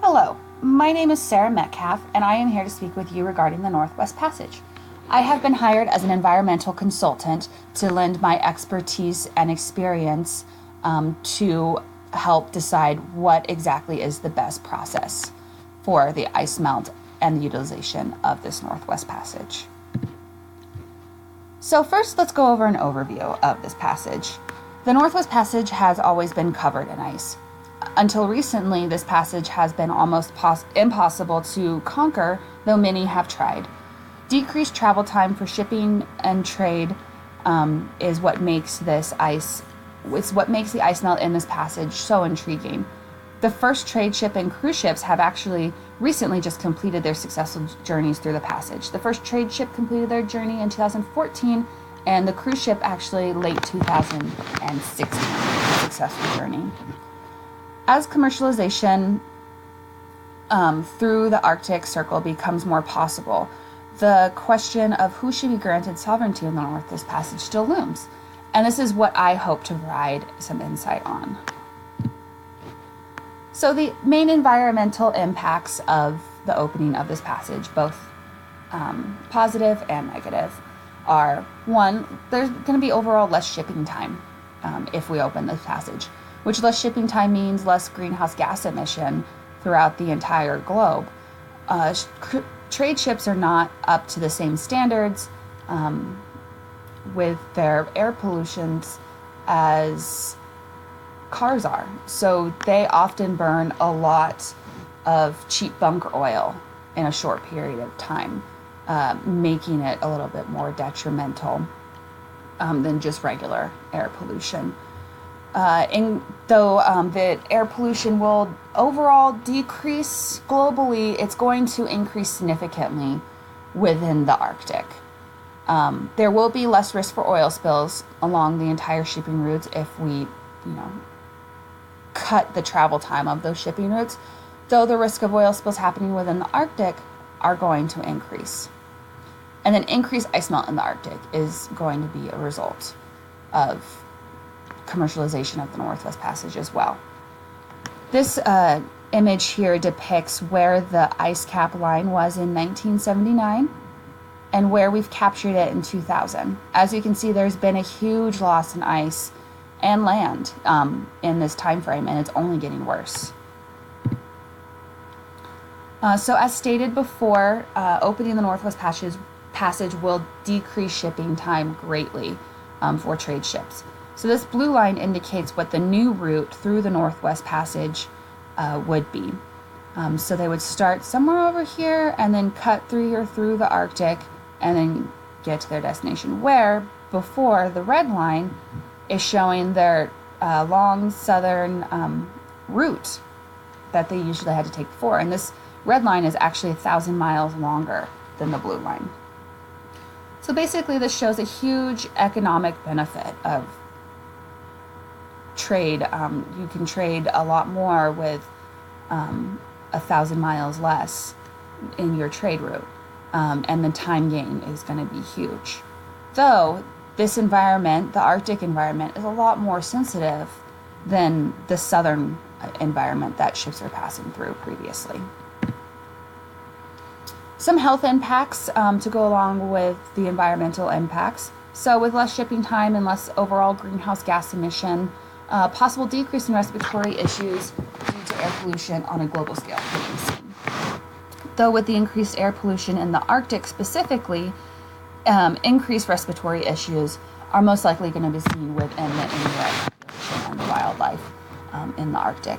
Hello, my name is Sarah Metcalf, and I am here to speak with you regarding the Northwest Passage. I have been hired as an environmental consultant to lend my expertise and experience to help decide what exactly is the best process for the ice melt and the utilization of this Northwest Passage. So first, let's go over an overview of this passage. The Northwest Passage has always been covered in ice. Until recently, this passage has been almost impossible to conquer, though many have tried. Decreased travel time for shipping and trade is what makes the ice melt in this passage so intriguing. The first trade ship and cruise ships have actually recently just completed their successful journeys through the passage. The first trade ship completed their journey in 2014, and the cruise ship actually late 2016, a successful journey. As commercialization through the Arctic Circle becomes more possible, the question of who should be granted sovereignty in the Northwest Passage still looms. And this is what I hope to provide some insight on. So the main environmental impacts of the opening of this passage, both positive and negative, are one, there's going to be overall less shipping time if we open this passage, which less shipping time means less greenhouse gas emission throughout the entire globe. Trade ships are not up to the same standards with their air pollutions as cars are. So they often burn a lot of cheap bunker oil in a short period of time, making it a little bit more detrimental than just regular air pollution. The air pollution will overall decrease globally, it's going to increase significantly within the Arctic. There will be less risk for oil spills along the entire shipping routes if we, cut the travel time of those shipping routes, though the risk of oil spills happening within the Arctic are going to increase. And then increased ice melt in the Arctic is going to be a result of commercialization of the Northwest Passage as well. This image here depicts where the ice cap line was in 1979 and where we've captured it in 2000. As you can see, there's been a huge loss in ice and land in this time frame, and it's only getting worse. So as stated before, opening the Northwest Passage will decrease shipping time greatly for trade ships. So this blue line indicates what the new route through the Northwest Passage would be. So they would start somewhere over here and then cut through here through the Arctic and then get to their destination, where before the red line is showing their long southern route that they usually had to take before. And this red line is actually 1,000 miles longer than the blue line. So basically this shows a huge economic benefit of trade. You can trade a lot more with 1,000 miles less in your trade route, and the time gain is going to be huge. Though this environment, the Arctic environment, is a lot more sensitive than the southern environment that ships are passing through previously. Some health impacts to go along with the environmental impacts. So with less shipping time and less overall greenhouse gas emission, possible decrease in respiratory issues due to air pollution on a global scale can be seen. Though with the increased air pollution in the Arctic specifically, increased respiratory issues are most likely going to be seen within the Inuit population and the wildlife in the Arctic.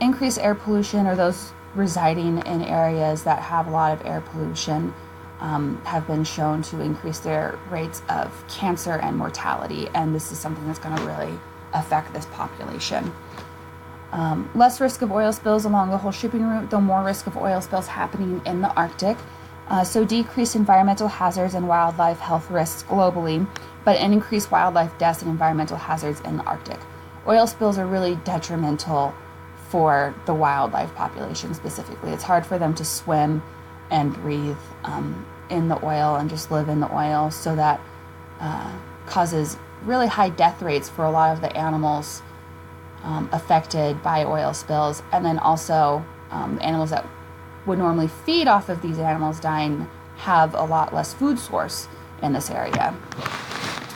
Increased air pollution, or those residing in areas that have a lot of air pollution, have been shown to increase their rates of cancer and mortality, and this is something that's going to really affect this population. Less risk of oil spills along the whole shipping route, though more risk of oil spills happening in the Arctic. So decreased environmental hazards and wildlife health risks globally, but an increased wildlife deaths and environmental hazards in the Arctic. Oil spills are really detrimental for the wildlife population specifically. It's hard for them to swim and breathe in the oil and just live in the oil, so that causes really high death rates for a lot of the animals affected by oil spills, and then also animals that would normally feed off of these animals dying have a lot less food source in this area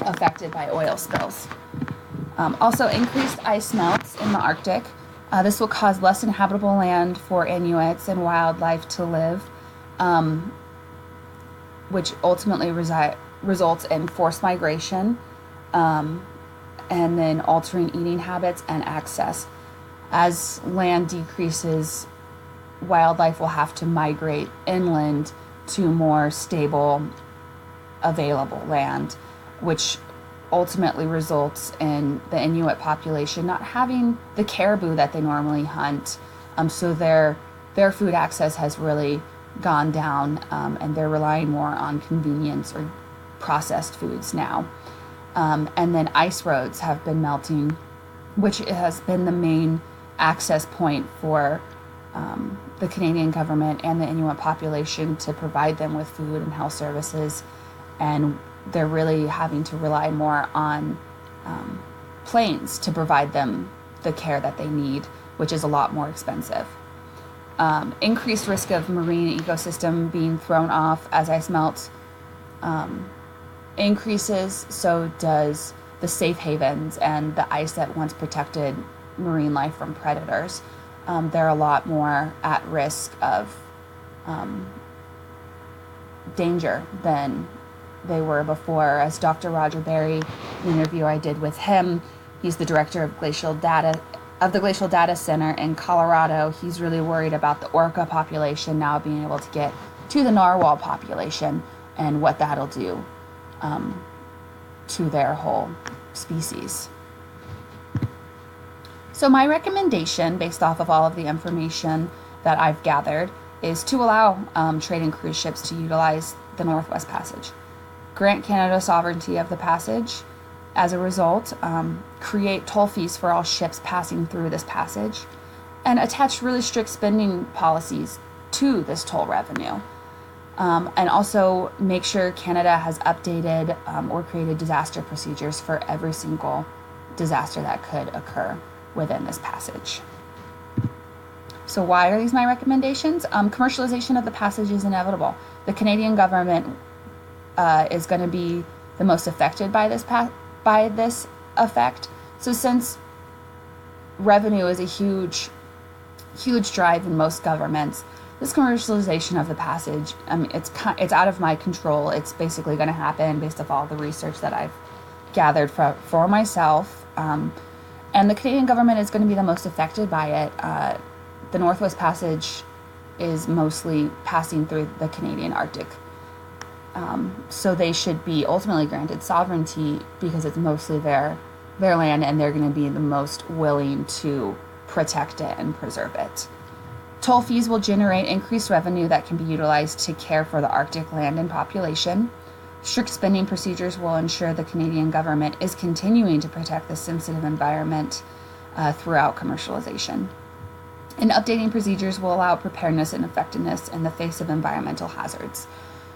affected by oil spills. Also, increased ice melts in the Arctic. This will cause less inhabitable land for Inuits and wildlife to live, which ultimately results in forced migration, and then altering eating habits and access. As land decreases, wildlife will have to migrate inland to more stable, available land, which ultimately results in the Inuit population not having the caribou that they normally hunt. So their food access has really gone down, and they're relying more on convenience or processed foods now. And then ice roads have been melting, which has been the main access point for the Canadian government and the Inuit population to provide them with food and health services. And they're really having to rely more on planes to provide them the care that they need, which is a lot more expensive. Increased risk of marine ecosystem being thrown off as ice melts increases, so does the safe havens and the ice that once protected marine life from predators. They're a lot more at risk of danger than they were before. As Dr. Roger Berry, the interview I did with him, he's the director of the Glacial Data Center in Colorado. He's really worried about the orca population now being able to get to the narwhal population and what that'll do to their whole species. So my recommendation, based off of all of the information that I've gathered, is to allow trading cruise ships to utilize the Northwest Passage. Grant Canada sovereignty of the passage. As a result, create toll fees for all ships passing through this passage, and attach really strict spending policies to this toll revenue. And also make sure Canada has updated or created disaster procedures for every single disaster that could occur within this passage. So why are these my recommendations? Commercialization of the passage is inevitable. The Canadian government is going to be the most affected by this effect. So since revenue is a huge drive in most governments, this commercialization of the passage, it's out of my control. It's basically going to happen based off all the research that I've gathered for myself. And the Canadian government is going to be the most affected by it. The Northwest Passage is mostly passing through the Canadian Arctic. So they should be ultimately granted sovereignty because it's mostly their land, and they're going to be the most willing to protect it and preserve it. Toll fees will generate increased revenue that can be utilized to care for the Arctic land and population. Strict spending procedures will ensure the Canadian government is continuing to protect the sensitive environment throughout commercialization. And updating procedures will allow preparedness and effectiveness in the face of environmental hazards.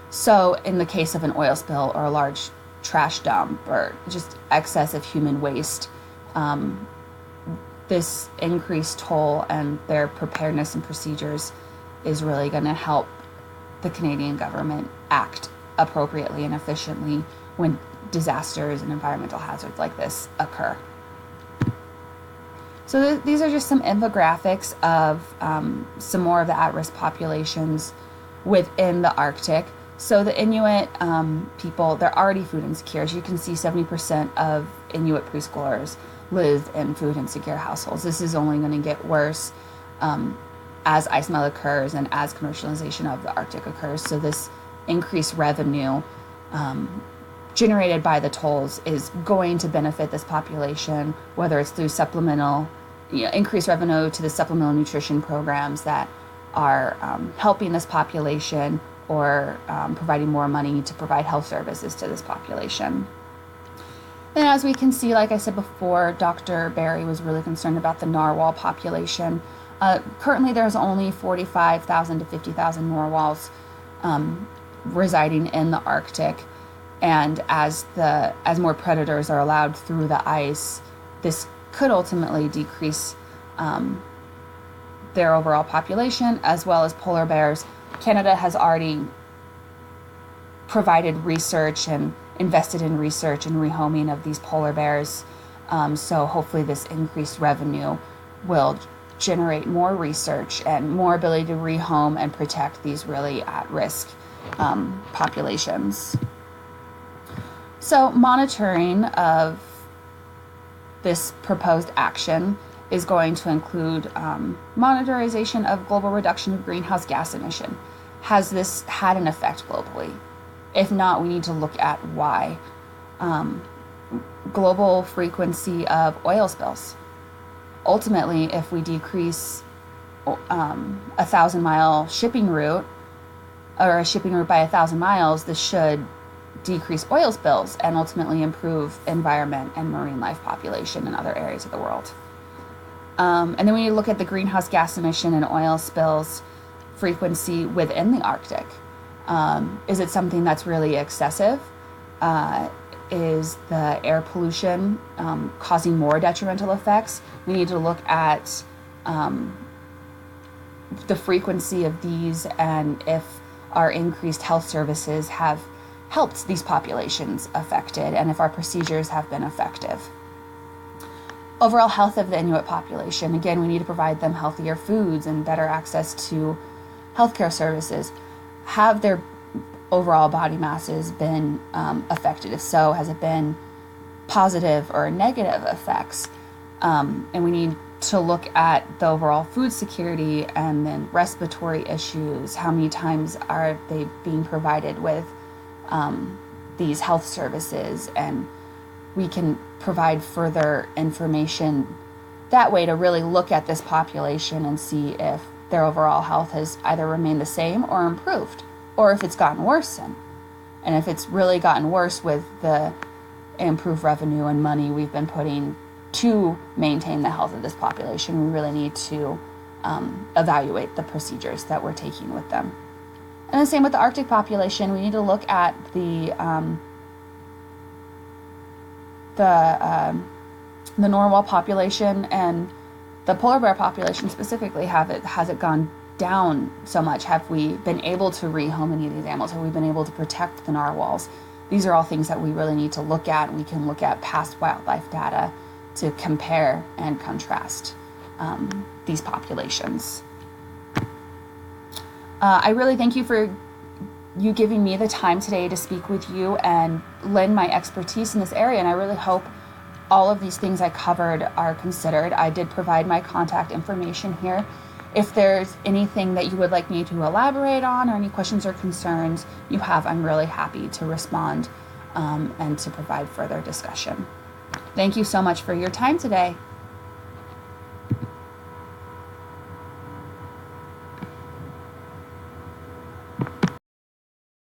So in the case of an oil spill or a large trash dump or just excess of human waste, this increased toll and their preparedness and procedures is really going to help the Canadian government act appropriately and efficiently when disasters and environmental hazards like this occur. So these are just some infographics of some more of the at-risk populations within the Arctic. So the Inuit people, they're already food insecure. As you can see, 70% of Inuit preschoolers live in food insecure households. This is only going to get worse as ice melt occurs and as commercialization of the Arctic occurs. So this increased revenue generated by the tolls is going to benefit this population, whether it's through increased revenue to the supplemental nutrition programs that are helping this population, or providing more money to provide health services to this population. And as we can see, like I said before, Dr. Berry was really concerned about the narwhal population. Currently, there's only 45,000 to 50,000 narwhals residing in the Arctic, and as more predators are allowed through the ice, this could ultimately decrease their overall population, as well as polar bears. Canada has already provided research and invested in research and rehoming of these polar bears. So hopefully this increased revenue will generate more research and more ability to rehome and protect these really at-risk populations. So monitoring of this proposed action is going to include monitorization of global reduction of greenhouse gas emission. Has this had an effect globally? If not, we need to look at why. Global frequency of oil spills. Ultimately, if we decrease a 1,000-mile shipping route, or a shipping route by 1,000 miles, this should decrease oil spills and ultimately improve environment and marine life population in other areas of the world. And then we need to look at the greenhouse gas emission and oil spills frequency within the Arctic. Is it something that's really excessive? Is the air pollution causing more detrimental effects? We need to look at the frequency of these and if our increased health services have helped these populations affected and if our procedures have been effective. Overall health of the Inuit population. Again, we need to provide them healthier foods and better access to healthcare services. Have their overall body masses been affected? If so, has it been positive or negative effects? And we need to look at the overall food security and then respiratory issues. How many times are they being provided with these health services? And we can provide further information that way to really look at this population and see if their overall health has either remained the same or improved, or if it's gotten worse. And if it's really gotten worse with the improved revenue and money we've been putting to maintain the health of this population, we really need to evaluate the procedures that we're taking with them. And the same with the Arctic population. We need to look at the narwhal population and the polar bear population specifically. Has it gone down so much? Have we been able to rehome any of these animals? Have we been able to protect the narwhals? These are all things that we really need to look at. We can look at past wildlife data to compare and contrast these populations. I really thank you for you giving me the time today to speak with you and lend my expertise in this area, and I really hope all of these things I covered are considered. I did provide my contact information here. If there's anything that you would like me to elaborate on or any questions or concerns you have, I'm really happy to respond and to provide further discussion. Thank you so much for your time today.